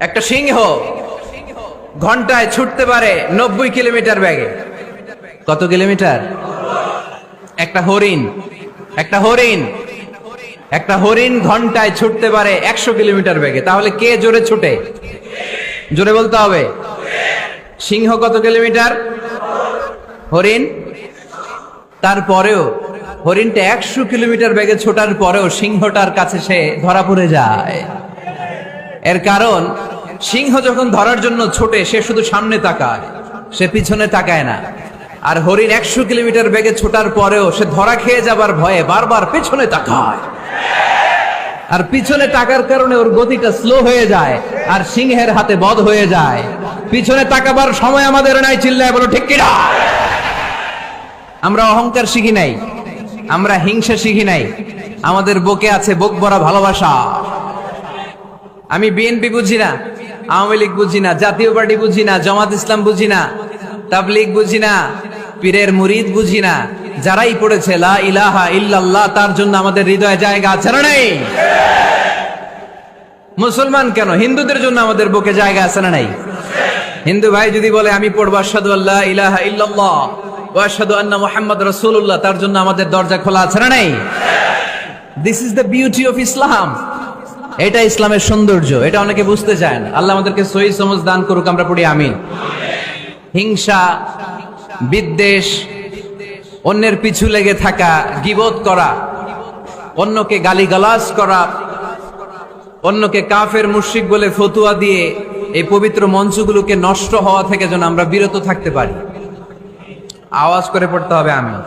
একটা সিংহ ঘন্টায় ছুটতে পারে 90 কিলোমিটার বেগে। কত কিলোমিটার? একটা হরিণ ঘন্টায় ছুটতে পারে 100 কিলোমিটার বেগে। তাহলে কে জোরে ছুটে? জোরে বলতে হবে। সিংহ কত কিলোমিটার? হরিণ। তারপরেও হরিণটা 100 কিলোমিটার বেগে ছোটার পরেও সিংহটার কাছে সে ধরা পড়ে যায়। এর কারণ সিংহ যখন ধরার জন্য ছোটে সে শুধু সামনে তাকায়, সে পিছনে তাকায় না। আর হরিণ 100 কিলোমিটার বেগে ছোটার পরেও সে ধরা খেয়ে যাবার ভয়ে বারবার পেছনে তাকায়। আর পিছনে তাকার কারণে ওর গতিটা স্লো হয়ে যায় আর সিংহের হাতে বধ হয়ে যায়। পিছনে তাকাবার সময় আমাদের নাই, চিল্লায় বলো ঠিক কিনা? আমরা অহংকার শিখি নাই, আমরা হিংসা শিখি নাই, আমাদের বুকে আছে বুক ভরা ভালোবাসা। আমি বিএনপি বুঝি না, আওয়ামী লীগ বুঝি না, জাতীয় পার্টি বুঝি না, জামাত ইসলাম বুঝি না, তাবলীগ বুঝি না, পীরের মুরিদ বুঝি না। যারাই পড়েছে লা ইলাহা ইল্লাল্লাহ তার জন্য আমাদের হৃদয়ে জায়গা আছে না নাই? মুসলমান কেন, হিন্দুদের জন্য আমাদের বুকে জায়গা আছে না নাই? হিন্দু ভাই যদি বলে আমি পড়বো আশহাদু আল্লা ইলাহা ইল্লাল্লাহ ওয়া আশহাদু আন্না মুহাম্মাদ রাসূলুল্লাহ, তার জন্য আমাদের দরজা খোলা আছে না নাই? This is the beauty of Islam. এটা ইসলামের সৌন্দর্য, এটা অনেকে বুঝতে চায় না। আল্লাহ আমাদেরকে সহি সমঝ দান করুক, আমরা পড়ি আমিন। হিংসা, বিদ্বেষ, অন্যের পিছু লেগে থাকা, গীবত করা, অন্যকে গালিগালাজ করা, অন্যকে কাফের মুশরিক বলে ফতুয়া দিয়ে এই পবিত্র মঞ্চগুলোকে নষ্ট হওয়া থেকে যেন আমরা বিরত থাকতে পারি। আওয়াজ করে পড়তে হবে আমিন।